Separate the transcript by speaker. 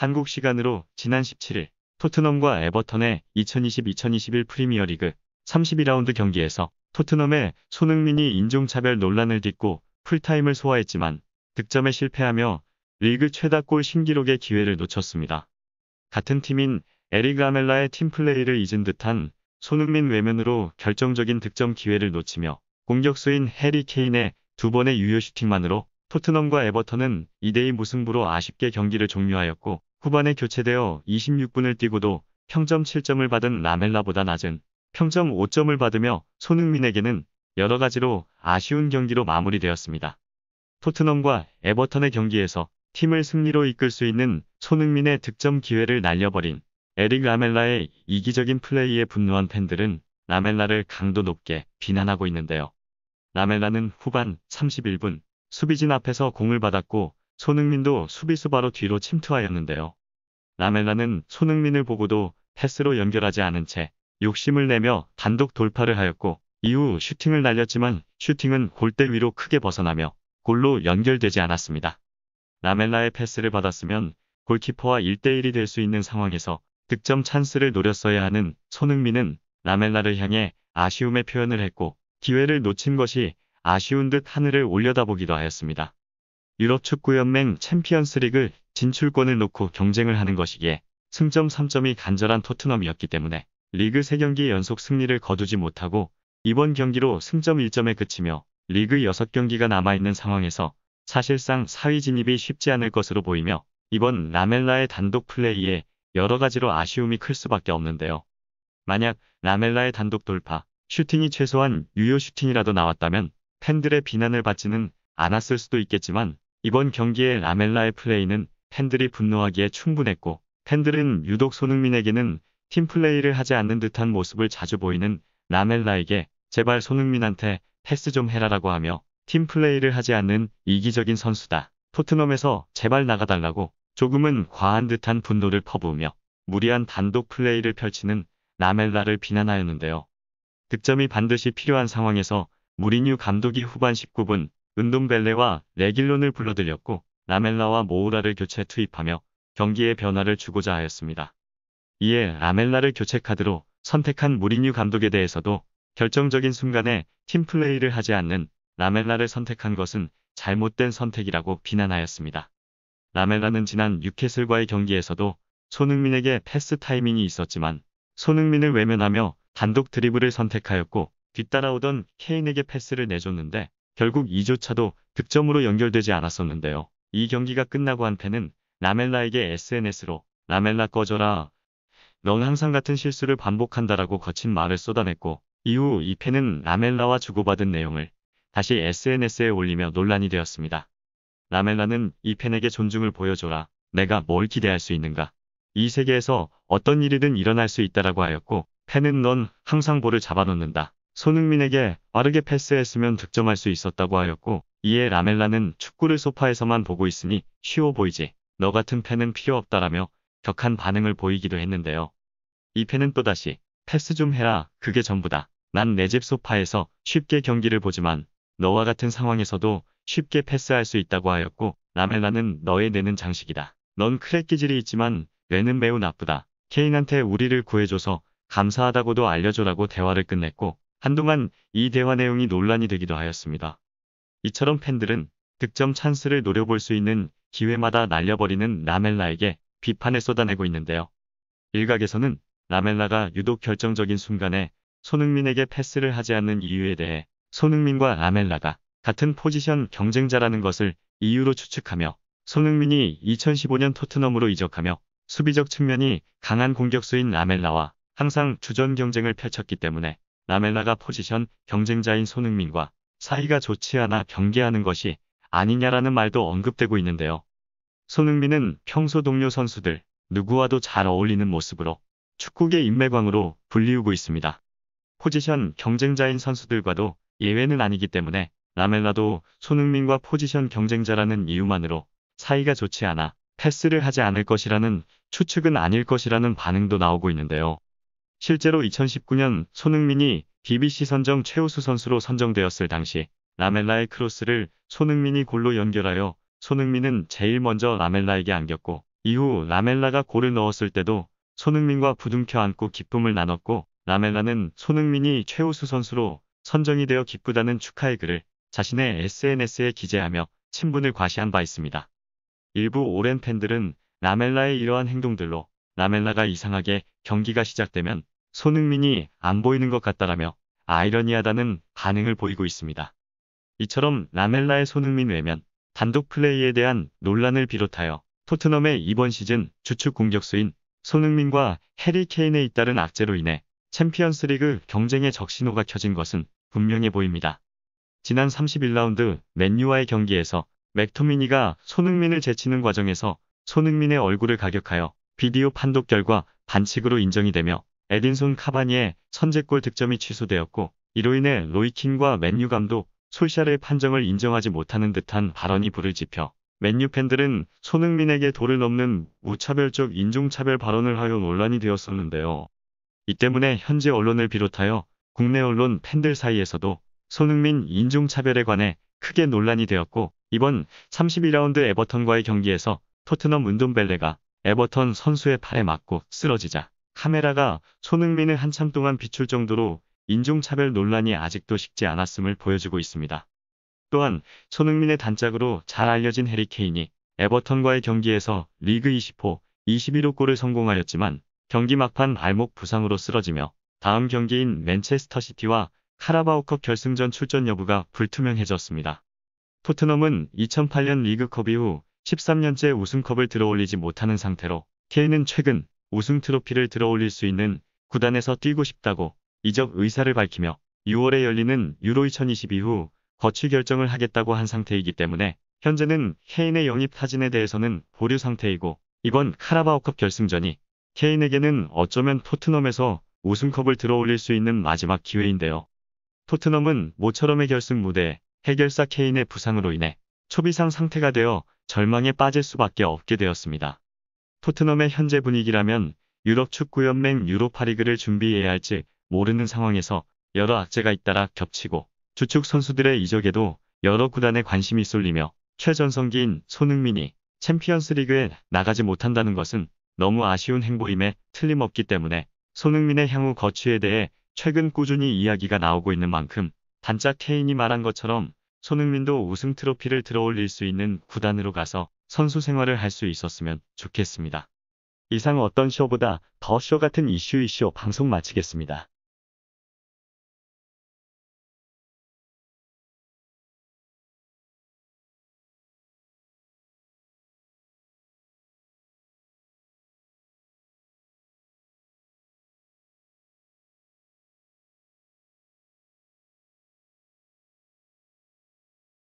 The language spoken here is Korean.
Speaker 1: 한국 시간으로 지난 17일 토트넘과 에버턴의 2020-2021 프리미어리그 32라운드 경기에서 토트넘의 손흥민이 인종차별 논란을 딛고 풀타임을 소화했지만 득점에 실패하며 리그 최다 골 신기록의 기회를 놓쳤습니다. 같은 팀인 에릭 라멜라의 팀플레이를 잊은 듯한 손흥민 외면으로 결정적인 득점 기회를 놓치며 공격수인 해리 케인의 두 번의 유효 슈팅만으로 토트넘과 에버턴은 2대2 무승부로 아쉽게 경기를 종료하였고, 후반에 교체되어 26분을 뛰고도 평점 7점을 받은 라멜라보다 낮은 평점 5점을 받으며 손흥민에게는 여러 가지로 아쉬운 경기로 마무리되었습니다. 토트넘과 에버턴의 경기에서 팀을 승리로 이끌 수 있는 손흥민의 득점 기회를 날려버린 에릭 라멜라의 이기적인 플레이에 분노한 팬들은 라멜라를 강도 높게 비난하고 있는데요. 라멜라는 후반 31분 수비진 앞에서 공을 받았고 손흥민도 수비수 바로 뒤로 침투하였는데요. 라멜라는 손흥민을 보고도 패스로 연결하지 않은 채 욕심을 내며 단독 돌파를 하였고, 이후 슈팅을 날렸지만 슈팅은 골대 위로 크게 벗어나며 골로 연결되지 않았습니다. 라멜라의 패스를 받았으면 골키퍼와 1대1이 될 수 있는 상황에서 득점 찬스를 노렸어야 하는 손흥민은 라멜라를 향해 아쉬움의 표현을 했고, 기회를 놓친 것이 아쉬운 듯 하늘을 올려다보기도 하였습니다. 유럽축구연맹 챔피언스리그 진출권을 놓고 경쟁을 하는 것이기에 승점 3점이 간절한 토트넘이었기 때문에 리그 3경기 연속 승리를 거두지 못하고 이번 경기로 승점 1점에 그치며 리그 6경기가 남아있는 상황에서 사실상 4위 진입이 쉽지 않을 것으로 보이며, 이번 라멜라의 단독 플레이에 여러 가지로 아쉬움이 클 수밖에 없는데요. 만약 라멜라의 단독 돌파, 슈팅이 최소한 유효 슈팅이라도 나왔다면 팬들의 비난을 받지는 않았을 수도 있겠지만, 이번 경기의 라멜라의 플레이는 팬들이 분노하기에 충분했고, 팬들은 유독 손흥민에게는 팀플레이를 하지 않는 듯한 모습을 자주 보이는 라멜라에게 제발 손흥민한테 패스 좀 해라라고 하며 팀플레이를 하지 않는 이기적인 선수다, 토트넘에서 제발 나가달라고 조금은 과한 듯한 분노를 퍼부으며 무리한 단독 플레이를 펼치는 라멜라를 비난하였는데요. 득점이 반드시 필요한 상황에서 무리뉴 감독이 후반 19분 은돔벨레와 레길론을 불러들였고 라멜라와 모우라를 교체 투입하며 경기에 변화를 주고자 하였습니다. 이에 라멜라를 교체 카드로 선택한 무리뉴 감독에 대해서도 결정적인 순간에 팀플레이를 하지 않는 라멜라를 선택한 것은 잘못된 선택이라고 비난하였습니다. 라멜라는 지난 뉴캐슬과의 경기에서도 손흥민에게 패스 타이밍이 있었지만 손흥민을 외면하며 단독 드리블을 선택하였고, 뒤따라오던 케인에게 패스를 내줬는데 결국 이조차도 득점으로 연결되지 않았었는데요. 이 경기가 끝나고 한 팬은 라멜라에게 SNS로 라멜라 꺼져라, 넌 항상 같은 실수를 반복한다라고 거친 말을 쏟아냈고, 이후 이 팬은 라멜라와 주고받은 내용을 다시 SNS에 올리며 논란이 되었습니다. 라멜라는 이 팬에게 존중을 보여줘라, 내가 뭘 기대할 수 있는가, 이 세계에서 어떤 일이든 일어날 수 있다라고 하였고, 팬은 넌 항상 볼을 잡아놓는다, 손흥민에게 빠르게 패스했으면 득점할 수 있었다고 하였고, 이에 라멜라는 축구를 소파에서만 보고 있으니 쉬워 보이지, 너 같은 팬은 필요 없다라며 격한 반응을 보이기도 했는데요. 이 팬은 또다시 패스 좀 해라, 그게 전부다, 난 내 집 소파에서 쉽게 경기를 보지만 너와 같은 상황에서도 쉽게 패스할 수 있다고 하였고, 라멜라는 너의 뇌는 장식이다, 넌 크랙 기질이 있지만 뇌는 매우 나쁘다, 케인한테 우리를 구해줘서 감사하다고도 알려줘라고 대화를 끝냈고, 한동안 이 대화 내용이 논란이 되기도 하였습니다. 이처럼 팬들은 득점 찬스를 노려볼 수 있는 기회마다 날려버리는 라멜라에게 비판을 쏟아내고 있는데요. 일각에서는 라멜라가 유독 결정적인 순간에 손흥민에게 패스를 하지 않는 이유에 대해 손흥민과 라멜라가 같은 포지션 경쟁자라는 것을 이유로 추측하며, 손흥민이 2015년 토트넘으로 이적하며 수비적 측면이 강한 공격수인 라멜라와 항상 주전 경쟁을 펼쳤기 때문에 라멜라가 포지션 경쟁자인 손흥민과 사이가 좋지 않아 경계하는 것이 아니냐라는 말도 언급되고 있는데요. 손흥민은 평소 동료 선수들 누구와도 잘 어울리는 모습으로 축구계 인맥왕으로 불리우고 있습니다. 포지션 경쟁자인 선수들과도 예외는 아니기 때문에 라멜라도 손흥민과 포지션 경쟁자라는 이유만으로 사이가 좋지 않아 패스를 하지 않을 것이라는 추측은 아닐 것이라는 반응도 나오고 있는데요. 실제로 2019년 손흥민이 BBC 선정 최우수 선수로 선정되었을 당시 라멜라의 크로스를 손흥민이 골로 연결하여 손흥민은 제일 먼저 라멜라에게 안겼고, 이후 라멜라가 골을 넣었을 때도 손흥민과 부둥켜 안고 기쁨을 나눴고, 라멜라는 손흥민이 최우수 선수로 선정이 되어 기쁘다는 축하의 글을 자신의 SNS에 기재하며 친분을 과시한 바 있습니다. 일부 오랜 팬들은 라멜라의 이러한 행동들로 라멜라가 이상하게 경기가 시작되면 손흥민이 안 보이는 것 같다라며 아이러니하다는 반응을 보이고 있습니다. 이처럼 라멜라의 손흥민 외면, 단독 플레이에 대한 논란을 비롯하여 토트넘의 이번 시즌 주축 공격수인 손흥민과 해리 케인에 잇따른 악재로 인해 챔피언스리그 경쟁의 적신호가 켜진 것은 분명해 보입니다. 지난 31라운드 맨유와의 경기에서 맥토미니가 손흥민을 제치는 과정에서 손흥민의 얼굴을 가격하여 비디오 판독 결과 반칙으로 인정이 되며 에딘손 카바니의 선제골 득점이 취소되었고, 이로 인해 로이킨과 맨유 감독 솔샤르의 판정을 인정하지 못하는 듯한 발언이 불을 지펴 맨유 팬들은 손흥민에게 도를 넘는 무차별적 인종차별 발언을 하여 논란이 되었었는데요. 이 때문에 현지 언론을 비롯하여 국내 언론 팬들 사이에서도 손흥민 인종차별에 관해 크게 논란이 되었고, 이번 32라운드 에버턴과의 경기에서 토트넘 운돈벨레가 에버턴 선수의 팔에 맞고 쓰러지자 카메라가 손흥민을 한참 동안 비출 정도로 인종차별 논란이 아직도 식지 않았음을 보여주고 있습니다. 또한 손흥민의 단짝으로 잘 알려진 해리 케인이 에버턴과의 경기에서 리그 20호, 21호 골을 성공하였지만 경기 막판 발목 부상으로 쓰러지며 다음 경기인 맨체스터 시티와 카라바오컵 결승전 출전 여부가 불투명해졌습니다. 토트넘은 2008년 리그컵 이후 13년째 우승컵을 들어올리지 못하는 상태로 케인은 최근 우승 트로피를 들어올릴 수 있는 구단에서 뛰고 싶다고 이적 의사를 밝히며 6월에 열리는 유로 2020 이후 거취 결정을 하겠다고 한 상태이기 때문에 현재는 케인의 영입 타진에 대해서는 보류 상태이고, 이번 카라바오컵 결승전이 케인에게는 어쩌면 토트넘에서 우승컵을 들어올릴 수 있는 마지막 기회인데요. 토트넘은 모처럼의 결승 무대에 해결사 케인의 부상으로 인해 초비상 상태가 되어 절망에 빠질 수밖에 없게 되었습니다. 토트넘의 현재 분위기라면 유럽 축구연맹 유로파리그를 준비해야 할지 모르는 상황에서 여러 악재가 잇따라 겹치고 주축 선수들의 이적에도 여러 구단에 관심이 쏠리며 최전성기인 손흥민이 챔피언스리그에 나가지 못한다는 것은 너무 아쉬운 행보임에 틀림없기 때문에 손흥민의 향후 거취에 대해 최근 꾸준히 이야기가 나오고 있는 만큼 단짝 케인이 말한 것처럼 손흥민도 우승 트로피를 들어올릴 수 있는 구단으로 가서 선수 생활을 할 수 있었으면 좋겠습니다. 이상 어떤 쇼보다 더 쇼 같은 이슈 방송 마치겠습니다.